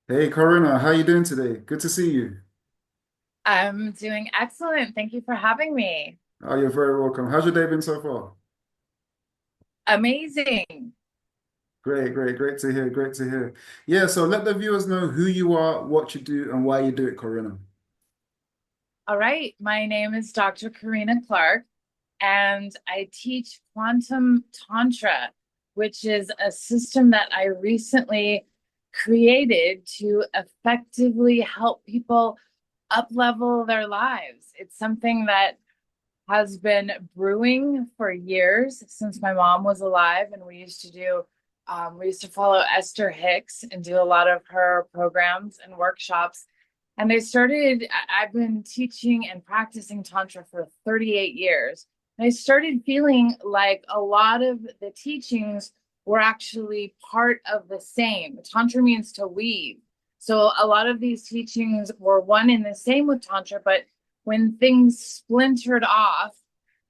Hey Corynna, how you doing today? Good to see you. I'm doing excellent. Thank you for having me. Oh, you're very welcome. How's your day been so far? Amazing. Great to hear, great to hear. Yeah, so let the viewers know who you are, what you do, and why you do it, Corynna. All right. My name is Dr. Corynna Clarke, and I teach quantum tantra, which is a system that I recently created to effectively help people up level their lives. It's something that has been brewing for years since my mom was alive, and we used to follow Esther Hicks and do a lot of her programs and workshops. And I've been teaching and practicing Tantra for 38 years. And I started feeling like a lot of the teachings were actually part of the same. Tantra means to weave. So a lot of these teachings were one and the same with Tantra, but when things splintered off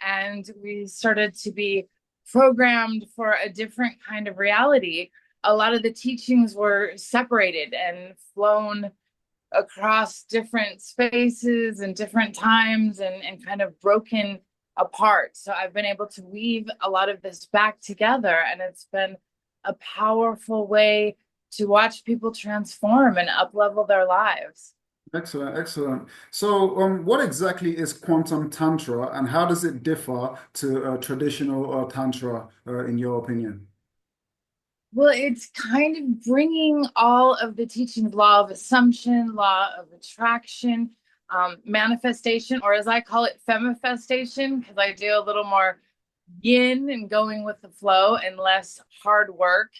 and we started to be programmed for a different kind of reality, a lot of the teachings were separated and flown across different spaces and different times and kind of broken apart. So I've been able to weave a lot of this back together, and it's been a powerful way to watch people transform and up level their lives. Excellent, excellent. So, what exactly is quantum tantra, and how does it differ to traditional tantra, in your opinion? Well, it's kind of bringing all of the teachings, law of assumption, law of attraction, manifestation, or as I call it, femifestation, because I do a little more yin and going with the flow and less hard work.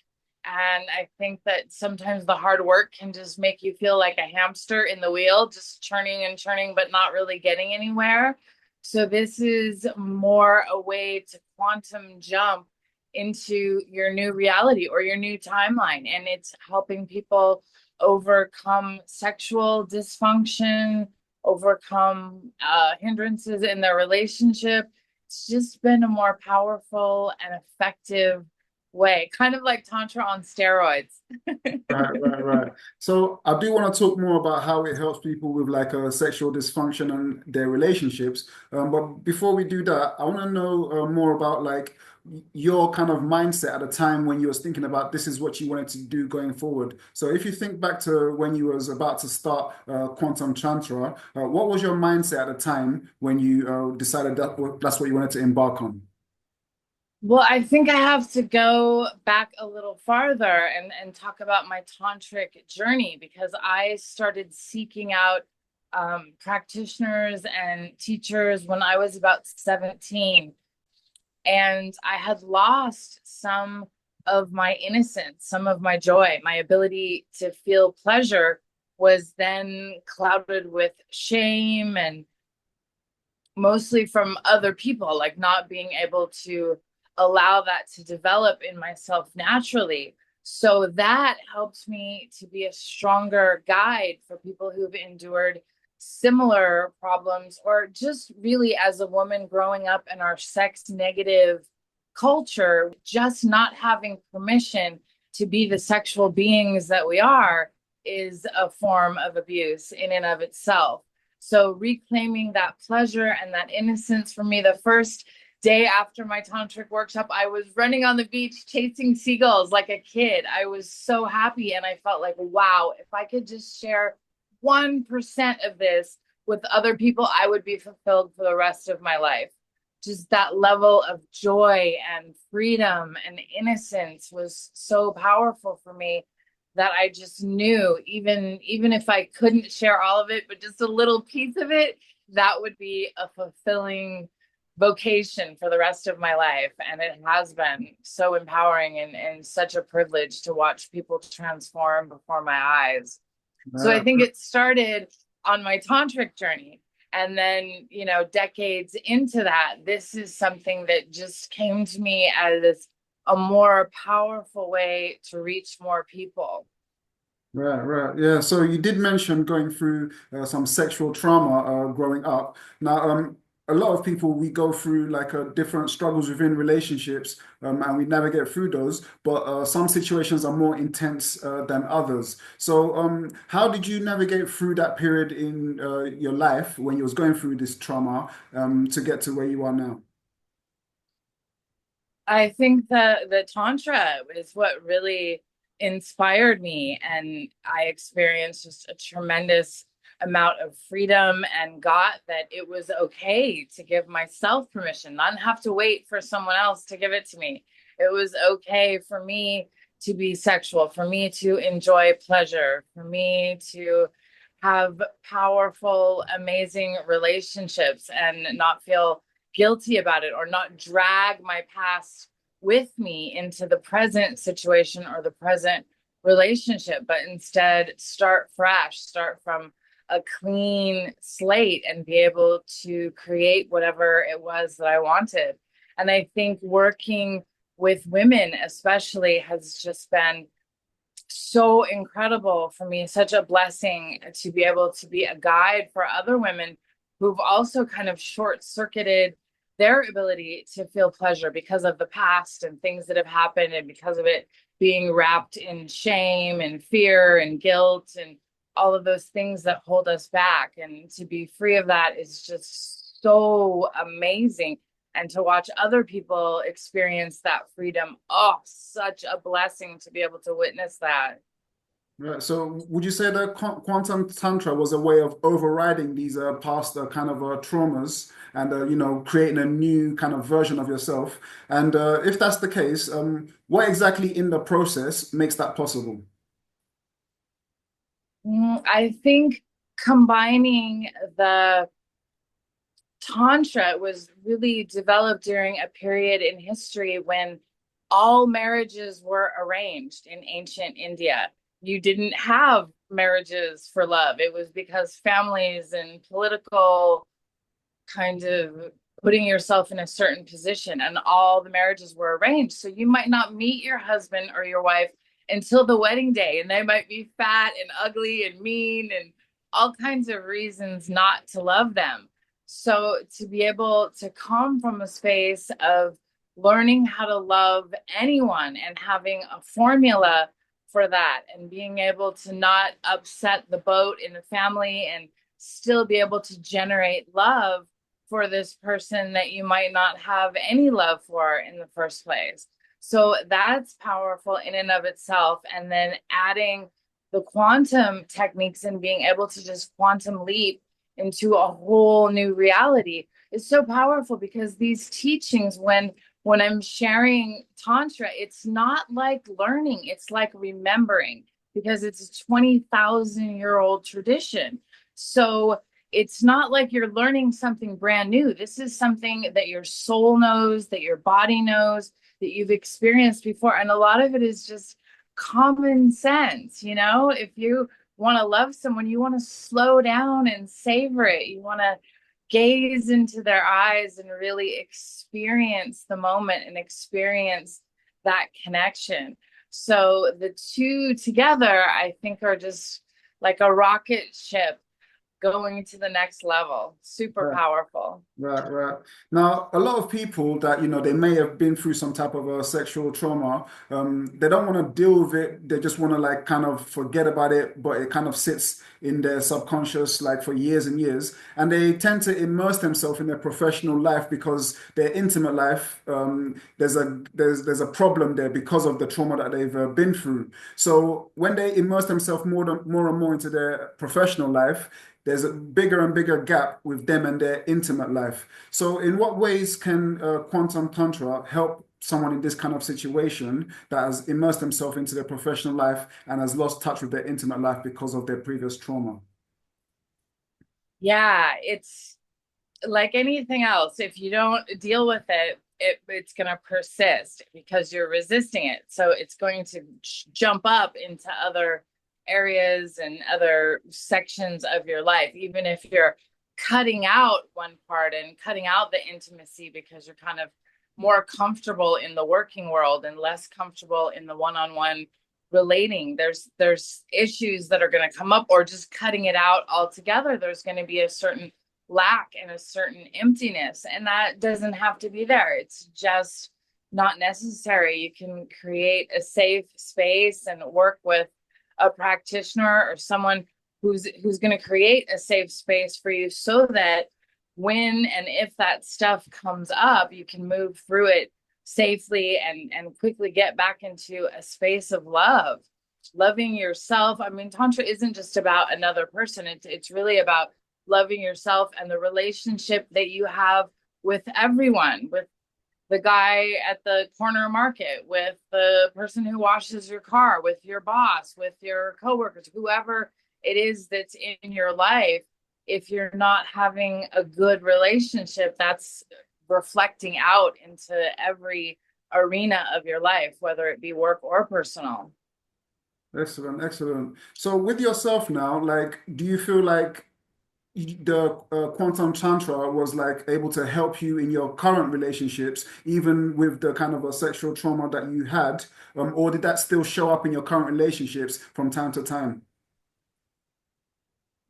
And I think that sometimes the hard work can just make you feel like a hamster in the wheel, just churning and churning, but not really getting anywhere. So this is more a way to quantum jump into your new reality or your new timeline. And it's helping people overcome sexual dysfunction, overcome hindrances in their relationship. It's just been a more powerful and effective way, kind of like Tantra on steroids. Right. So I do want to talk more about how it helps people with like a sexual dysfunction and their relationships. But before we do that, I want to know more about like your kind of mindset at a time when you was thinking about this is what you wanted to do going forward. So if you think back to when you was about to start Quantum Tantra, what was your mindset at the time when you decided that's what you wanted to embark on? Well, I think I have to go back a little farther and talk about my tantric journey because I started seeking out practitioners and teachers when I was about 17. And I had lost some of my innocence, some of my joy, my ability to feel pleasure was then clouded with shame and mostly from other people, like not being able to allow that to develop in myself naturally. So that helps me to be a stronger guide for people who've endured similar problems, or just really as a woman growing up in our sex negative culture, just not having permission to be the sexual beings that we are is a form of abuse in and of itself. So reclaiming that pleasure and that innocence for me, the first day after my tantric workshop, I was running on the beach chasing seagulls like a kid. I was so happy and I felt like, wow, if I could just share 1% of this with other people, I would be fulfilled for the rest of my life. Just that level of joy and freedom and innocence was so powerful for me that I just knew even if I couldn't share all of it, but just a little piece of it, that would be a fulfilling vocation for the rest of my life. And it has been so empowering and such a privilege to watch people transform before my eyes. So I Uh, think it started on my tantric journey. And then, decades into that, this is something that just came to me as a more powerful way to reach more people. right. Yeah. So you did mention going through some sexual trauma growing up. Now, a lot of people, we go through like different struggles within relationships, and we navigate through those, but some situations are more intense than others. So how did you navigate through that period in your life when you was going through this trauma to get to where you are now? I think that the Tantra is what really inspired me, and I experienced just a tremendous amount of freedom and got that it was okay to give myself permission, not have to wait for someone else to give it to me. It was okay for me to be sexual, for me to enjoy pleasure, for me to have powerful, amazing relationships and not feel guilty about it or not drag my past with me into the present situation or the present relationship, but instead start fresh, start from a clean slate and be able to create whatever it was that I wanted. And I think working with women, especially, has just been so incredible for me, such a blessing to be able to be a guide for other women who've also kind of short circuited their ability to feel pleasure because of the past and things that have happened, and because of it being wrapped in shame and fear and guilt and all of those things that hold us back. And to be free of that is just so amazing. And to watch other people experience that freedom, oh, such a blessing to be able to witness that. Right. So would you say that quantum tantra was a way of overriding these past kind of traumas and creating a new kind of version of yourself? And if that's the case, what exactly in the process makes that possible? I think combining the Tantra was really developed during a period in history when all marriages were arranged in ancient India. You didn't have marriages for love. It was because families and political kind of putting yourself in a certain position, and all the marriages were arranged. So you might not meet your husband or your wife until the wedding day, and they might be fat and ugly and mean and all kinds of reasons not to love them. So to be able to come from a space of learning how to love anyone and having a formula for that, and being able to not upset the boat in the family and still be able to generate love for this person that you might not have any love for in the first place. So that's powerful in and of itself. And then adding the quantum techniques and being able to just quantum leap into a whole new reality is so powerful, because these teachings, when I'm sharing Tantra, it's not like learning, it's like remembering, because it's a 20,000-year-old tradition. So it's not like you're learning something brand new. This is something that your soul knows, that your body knows, that you've experienced before. And a lot of it is just common sense. If you want to love someone, you want to slow down and savor it. You want to gaze into their eyes and really experience the moment and experience that connection. So the two together, I think, are just like a rocket ship going to the next level. Super Right. powerful. Right, right. Now, a lot of people that, they may have been through some type of a sexual trauma, they don't want to deal with it. They just want to like kind of forget about it, but it kind of sits in their subconscious like for years and years. And they tend to immerse themselves in their professional life because their intimate life, there's a problem there because of the trauma that they've been through. So when they immerse themselves more and more into their professional life, there's a bigger and bigger gap with them and their intimate life. So, in what ways can quantum tantra help someone in this kind of situation that has immersed themselves into their professional life and has lost touch with their intimate life because of their previous trauma? Yeah, it's like anything else. If you don't deal with it, it's going to persist because you're resisting it. So it's going to jump up into other areas and other sections of your life, even if you're cutting out one part and cutting out the intimacy because you're kind of more comfortable in the working world and less comfortable in the one-on-one relating. There's issues that are going to come up, or just cutting it out altogether. There's going to be a certain lack and a certain emptiness. And that doesn't have to be there. It's just not necessary. You can create a safe space and work with a practitioner or someone who's going to create a safe space for you so that when and if that stuff comes up, you can move through it safely and quickly get back into a space of love, loving yourself. I mean, Tantra isn't just about another person. It's really about loving yourself and the relationship that you have with everyone, with the guy at the corner market, with the person who washes your car, with your boss, with your coworkers, whoever it is that's in your life. If you're not having a good relationship, that's reflecting out into every arena of your life, whether it be work or personal. Excellent, excellent. So with yourself now, like, do you feel like the quantum tantra was like able to help you in your current relationships, even with the kind of a sexual trauma that you had, or did that still show up in your current relationships from time to time?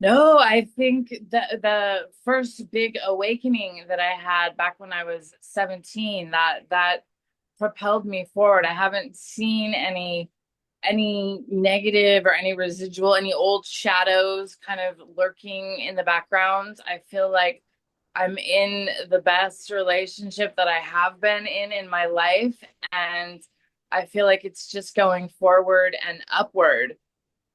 No, I think the first big awakening that I had back when I was 17, that propelled me forward. I haven't seen any negative or any residual, any old shadows kind of lurking in the background. I feel like I'm in the best relationship that I have been in my life, and I feel like it's just going forward and upward.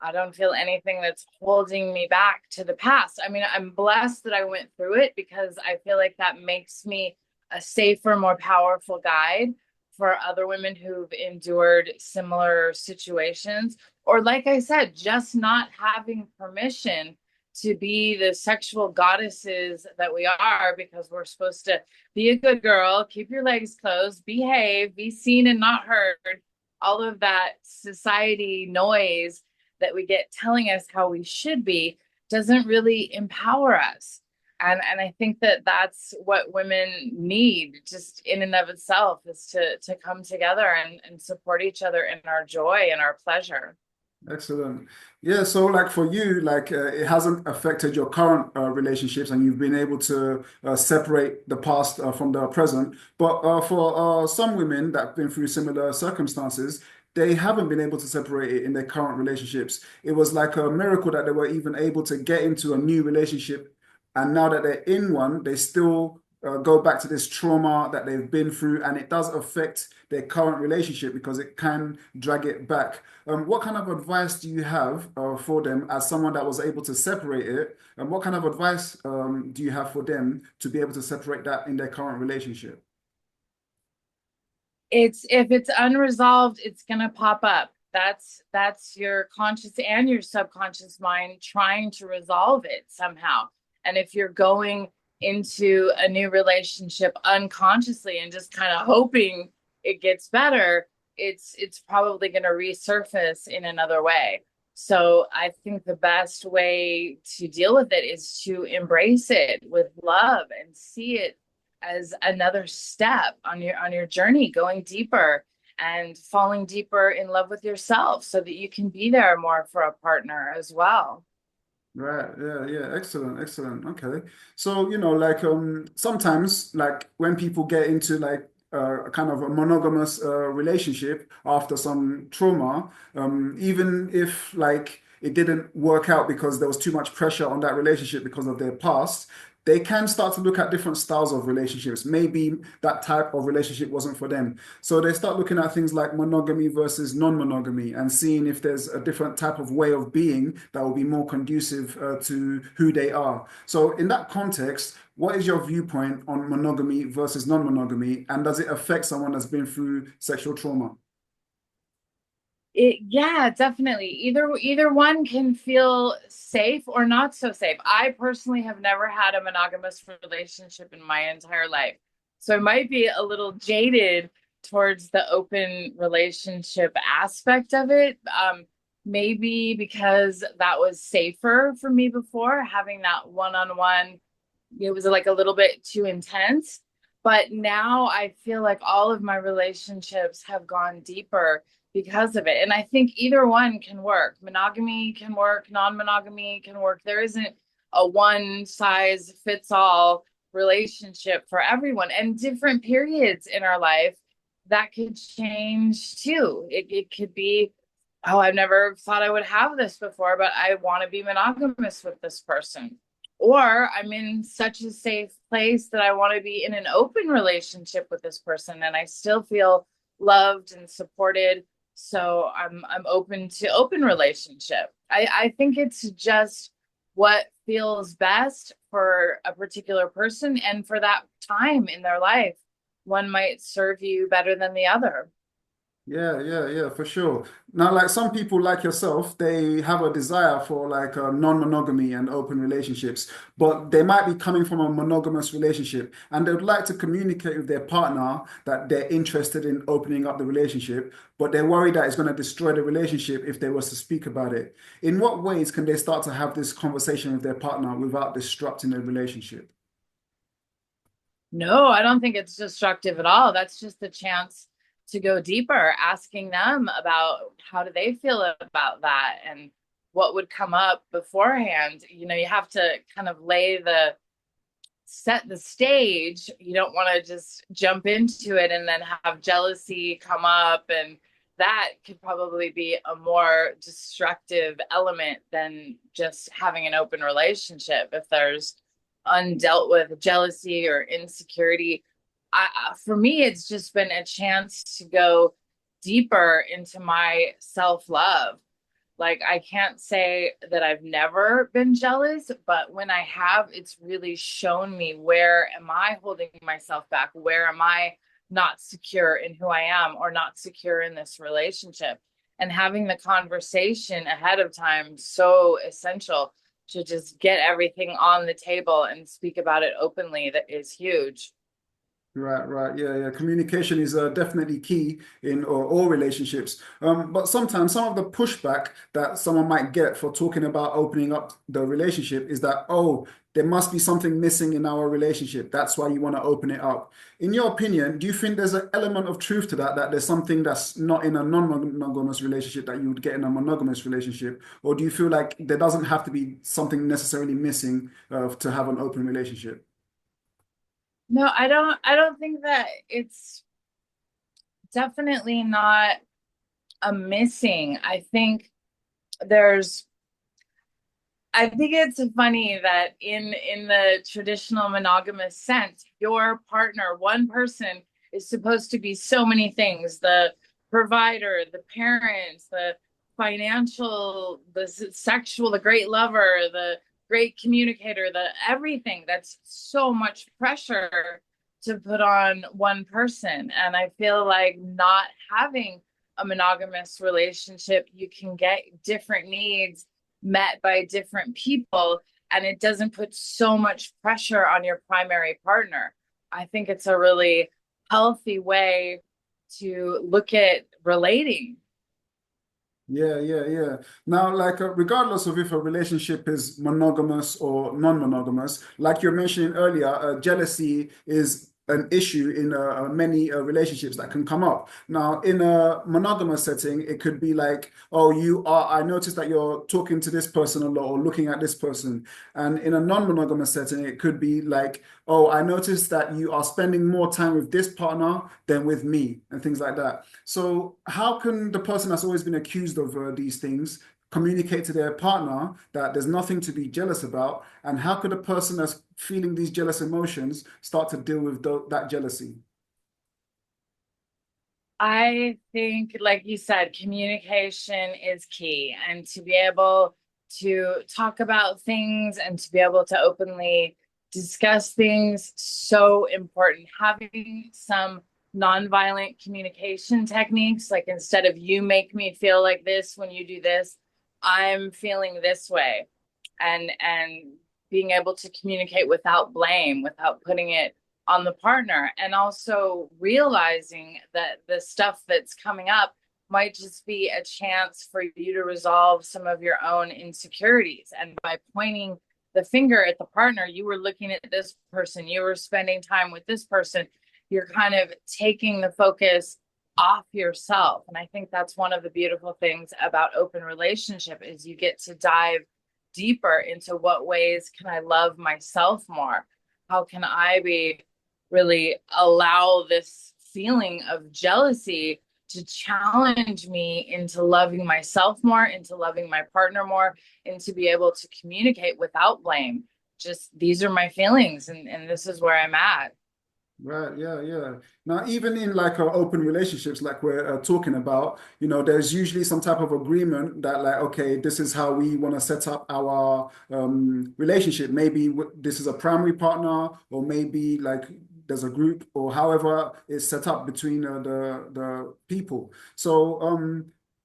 I don't feel anything that's holding me back to the past. I mean, I'm blessed that I went through it because I feel like that makes me a safer, more powerful guide for other women who've endured similar situations. Or, like I said, just not having permission to be the sexual goddesses that we are because we're supposed to be a good girl, keep your legs closed, behave, be seen and not heard. All of that society noise that we get telling us how we should be doesn't really empower us. And I think that that's what women need just in and of itself is to come together and support each other in our joy and our pleasure. Excellent. Yeah, so like for you, like it hasn't affected your current relationships and you've been able to separate the past from the present. But for some women that have been through similar circumstances, they haven't been able to separate it in their current relationships. It was like a miracle that they were even able to get into a new relationship. And now that they're in one, they still go back to this trauma that they've been through, and it does affect their current relationship because it can drag it back. What kind of advice do you have for them as someone that was able to separate it? And what kind of advice do you have for them to be able to separate that in their current relationship? It's if it's unresolved, it's gonna pop up. That's your conscious and your subconscious mind trying to resolve it somehow. And if you're going into a new relationship unconsciously and just kind of hoping it gets better, it's probably going to resurface in another way. So I think the best way to deal with it is to embrace it with love and see it as another step on your journey, going deeper and falling deeper in love with yourself so that you can be there more for a partner as well. Right, yeah, yeah, excellent, excellent. Okay. So, like sometimes like when people get into like kind of a monogamous relationship after some trauma, even if like it didn't work out because there was too much pressure on that relationship because of their past, they can start to look at different styles of relationships. Maybe that type of relationship wasn't for them. So they start looking at things like monogamy versus non-monogamy and seeing if there's a different type of way of being that will be more conducive to who they are. So in that context, what is your viewpoint on monogamy versus non-monogamy, and does it affect someone that's been through sexual trauma? Yeah, definitely. Either one can feel safe or not so safe. I personally have never had a monogamous relationship in my entire life. So I might be a little jaded towards the open relationship aspect of it. Maybe because that was safer for me before, having that one-on-one, it was like a little bit too intense. But now I feel like all of my relationships have gone deeper because of it. And I think either one can work. Monogamy can work, non-monogamy can work. There isn't a one size fits all relationship for everyone, and different periods in our life that could change too. It could be, oh, I've never thought I would have this before, but I want to be monogamous with this person. Or I'm in such a safe place that I want to be in an open relationship with this person and I still feel loved and supported. So I'm open to open relationship. I think it's just what feels best for a particular person and for that time in their life. One might serve you better than the other. Yeah, for sure. Now, like some people like yourself, they have a desire for like a non-monogamy and open relationships, but they might be coming from a monogamous relationship and they would like to communicate with their partner that they're interested in opening up the relationship, but they're worried that it's going to destroy the relationship if they was to speak about it. In what ways can they start to have this conversation with their partner without disrupting the relationship? No, I don't think it's destructive at all. That's just a chance to go deeper, asking them about how do they feel about that and what would come up beforehand. You know, you have to kind of set the stage. You don't want to just jump into it and then have jealousy come up, and that could probably be a more destructive element than just having an open relationship. If there's undealt with jealousy or insecurity, for me, it's just been a chance to go deeper into my self-love. Like, I can't say that I've never been jealous, but when I have, it's really shown me, where am I holding myself back? Where am I not secure in who I am or not secure in this relationship? And having the conversation ahead of time, so essential to just get everything on the table and speak about it openly. That is huge. Right. Yeah. Communication is definitely key in all relationships. But sometimes some of the pushback that someone might get for talking about opening up the relationship is that, oh, there must be something missing in our relationship. That's why you want to open it up. In your opinion, do you think there's an element of truth to that, that there's something that's not in a non-monogamous relationship that you would get in a monogamous relationship? Or do you feel like there doesn't have to be something necessarily missing to have an open relationship? No, I don't think that it's definitely not a missing. There's I think it's funny that in the traditional monogamous sense, your partner, one person, is supposed to be so many things: the provider, the parents, the financial, the sexual, the great lover, the great communicator, the everything. That's so much pressure to put on one person. And I feel like not having a monogamous relationship, you can get different needs met by different people, and it doesn't put so much pressure on your primary partner. I think it's a really healthy way to look at relating. Yeah. Now, like, regardless of if a relationship is monogamous or non-monogamous, like you're mentioning earlier, jealousy is an issue in many relationships that can come up. Now, in a monogamous setting, it could be like, oh, I noticed that you're talking to this person a lot or looking at this person. And in a non-monogamous setting, it could be like, oh, I noticed that you are spending more time with this partner than with me, and things like that. So, how can the person that's always been accused of these things communicate to their partner that there's nothing to be jealous about? And how could a person that's feeling these jealous emotions start to deal with that jealousy? I think, like you said, communication is key, and to be able to talk about things and to be able to openly discuss things, so important. Having some nonviolent communication techniques, like instead of you make me feel like this when you do this, I'm feeling this way, and being able to communicate without blame, without putting it on the partner, and also realizing that the stuff that's coming up might just be a chance for you to resolve some of your own insecurities. And by pointing the finger at the partner, you were looking at this person, you were spending time with this person, you're kind of taking the focus off yourself. And I think that's one of the beautiful things about open relationship, is you get to dive deeper into what ways can I love myself more? How can I be really allow this feeling of jealousy to challenge me into loving myself more, into loving my partner more, and to be able to communicate without blame. Just these are my feelings, and this is where I'm at. Right, yeah, yeah. Now, even in like open relationships, like we're talking about, there's usually some type of agreement that, like, okay, this is how we want to set up our relationship. Maybe this is a primary partner, or maybe like there's a group, or however it's set up between the people. So,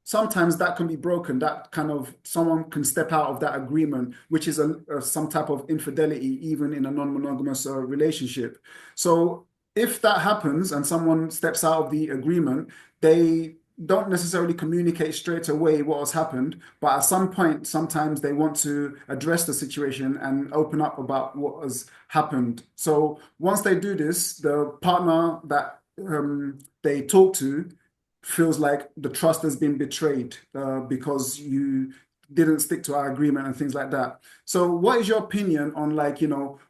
sometimes that can be broken. That kind of someone can step out of that agreement, which is some type of infidelity, even in a non-monogamous relationship. So if that happens and someone steps out of the agreement, they don't necessarily communicate straight away what has happened, but at some point, sometimes they want to address the situation and open up about what has happened. So once they do this, the partner that they talk to feels like the trust has been betrayed because you didn't stick to our agreement and things like that. So, what is your opinion on like,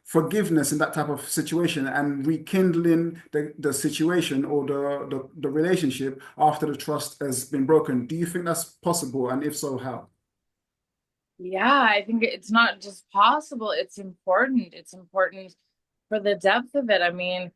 forgiveness in that type of situation and rekindling the situation or the relationship after the trust has been broken? Do you think that's possible? And if so, how? Yeah, I think it's not just possible, it's important. It's important for the depth of it. I mean,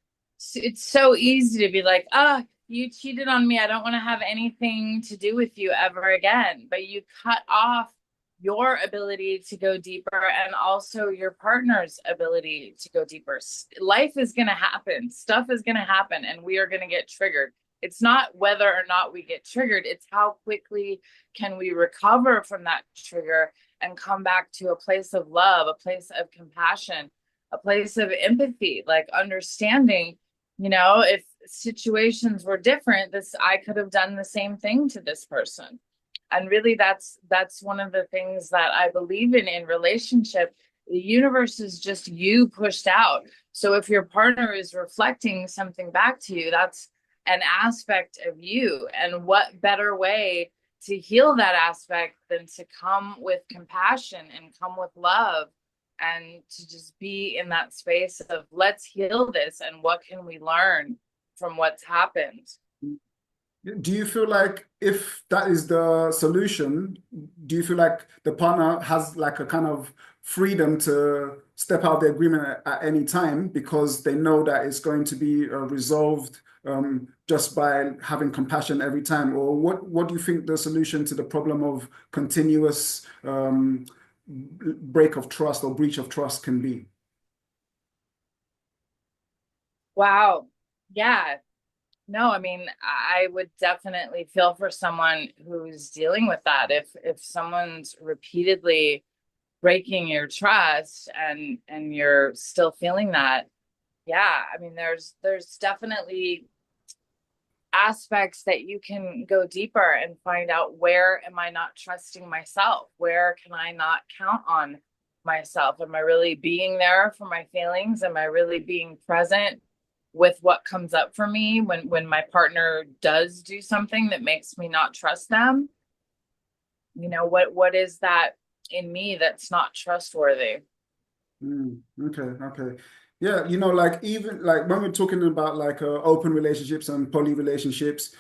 it's so easy to be like, ah, you cheated on me. I don't want to have anything to do with you ever again. But you cut off your ability to go deeper and also your partner's ability to go deeper. Life is going to happen, stuff is going to happen, and we are going to get triggered. It's not whether or not we get triggered, it's how quickly can we recover from that trigger and come back to a place of love, a place of compassion, a place of empathy, like understanding, if situations were different, this I could have done the same thing to this person. And really that's one of the things that I believe in relationship. The universe is just you pushed out. So if your partner is reflecting something back to you, that's an aspect of you. And what better way to heal that aspect than to come with compassion and come with love and to just be in that space of let's heal this and what can we learn from what's happened. Do you feel like if that is the solution, do you feel like the partner has like a kind of freedom to step out of the agreement at any time because they know that it's going to be resolved just by having compassion every time? Or what do you think the solution to the problem of continuous break of trust or breach of trust can be? Wow. Yeah. No, I mean, I would definitely feel for someone who's dealing with that. If someone's repeatedly breaking your trust and you're still feeling that, yeah, I mean, there's definitely aspects that you can go deeper and find out where am I not trusting myself? Where can I not count on myself? Am I really being there for my feelings? Am I really being present with what comes up for me when my partner does do something that makes me not trust them? What is that in me that's not trustworthy? Okay, okay. Yeah, like even like when we're talking about like open relationships and poly relationships,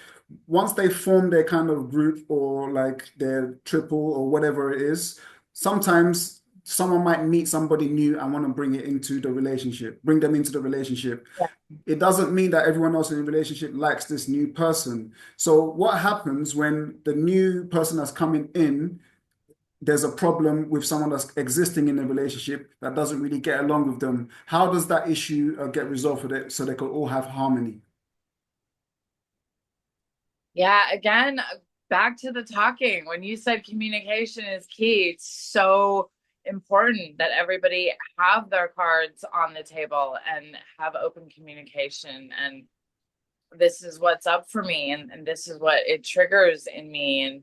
once they form their kind of group or like their triple or whatever it is, sometimes someone might meet somebody new and want to bring them into the relationship. Yeah. It doesn't mean that everyone else in the relationship likes this new person. So what happens when the new person that's coming in, there's a problem with someone that's existing in a relationship that doesn't really get along with them? How does that issue get resolved for it so they can all have harmony? Yeah, again, back to the talking. When you said communication is key, it's so important that everybody have their cards on the table and have open communication. And this is what's up for me, and this is what it triggers in me. And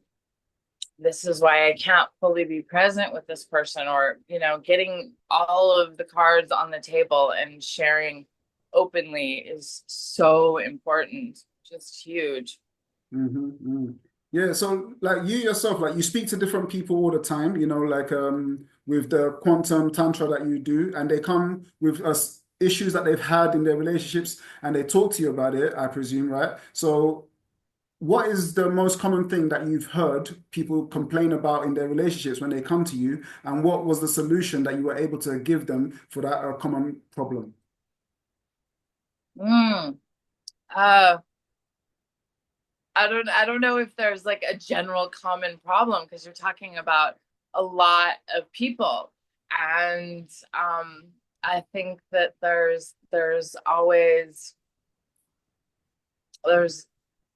this is why I can't fully be present with this person, or, getting all of the cards on the table and sharing openly is so important, just huge. Mhm, mhm. Yeah, so like you yourself, like you speak to different people all the time, like with the quantum tantra that you do, and they come with us issues that they've had in their relationships and they talk to you about it, I presume, right? So what is the most common thing that you've heard people complain about in their relationships when they come to you, and what was the solution that you were able to give them for that common problem? Mm. Uh, I don't know if there's like a general common problem because you're talking about a lot of people. And I think that there's always there's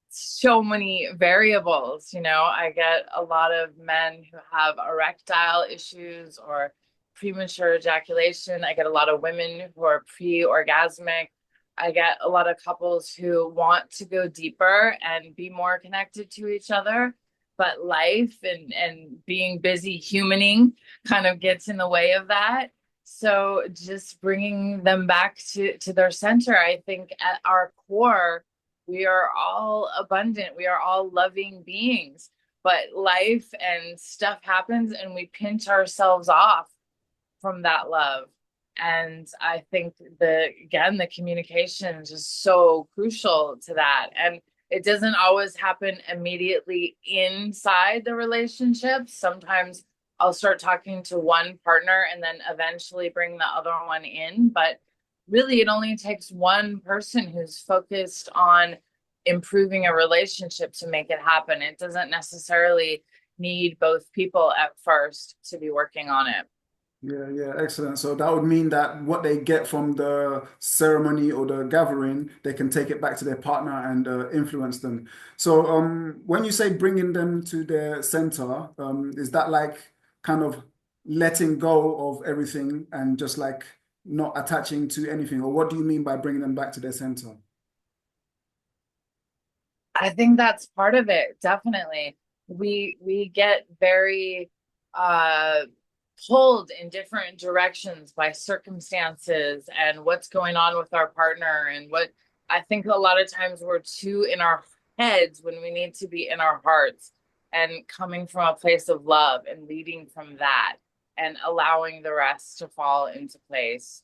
so many variables, I get a lot of men who have erectile issues or premature ejaculation. I get a lot of women who are pre-orgasmic. I get a lot of couples who want to go deeper and be more connected to each other, but life and being busy humaning kind of gets in the way of that. So just bringing them back to their center, I think at our core we are all abundant. We are all loving beings. But life and stuff happens and we pinch ourselves off from that love. And I think the communication is just so crucial to that. And it doesn't always happen immediately inside the relationship. Sometimes I'll start talking to one partner and then eventually bring the other one in. But really, it only takes one person who's focused on improving a relationship to make it happen. It doesn't necessarily need both people at first to be working on it. Yeah, yeah, excellent. So that would mean that what they get from the ceremony or the gathering, they can take it back to their partner and influence them. So, when you say bringing them to their center, is that like kind of letting go of everything and just like not attaching to anything? Or what do you mean by bringing them back to their center? I think that's part of it, definitely. We get very uh pulled in different directions by circumstances and what's going on with our partner and what I think a lot of times we're too in our heads when we need to be in our hearts and coming from a place of love and leading from that and allowing the rest to fall into place.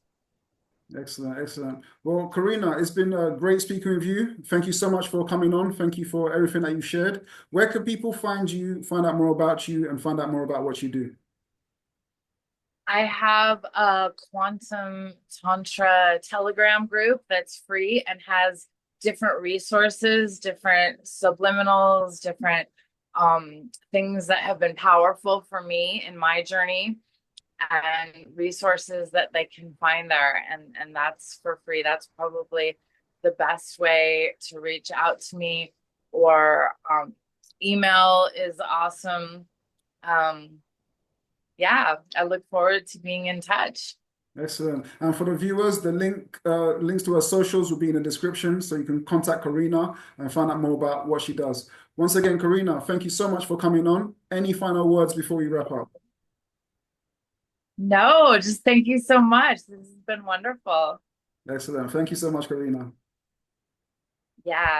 Excellent, excellent. Well, Corynna, it's been great speaking with you. Thank you so much for coming on. Thank you for everything that you shared. Where can people find you, find out more about you, and find out more about what you do? I have a quantum tantra Telegram group that's free and has different resources, different subliminals, different things that have been powerful for me in my journey and resources that they can find there. And that's for free. That's probably the best way to reach out to me or email is awesome. Um, yeah, I look forward to being in touch. Excellent. And for the viewers, the links to her socials will be in the description, so you can contact Corynna and find out more about what she does. Once again, Corynna, thank you so much for coming on. Any final words before we wrap up? No, just thank you so much. This has been wonderful. Excellent. Thank you so much, Corynna. Yeah.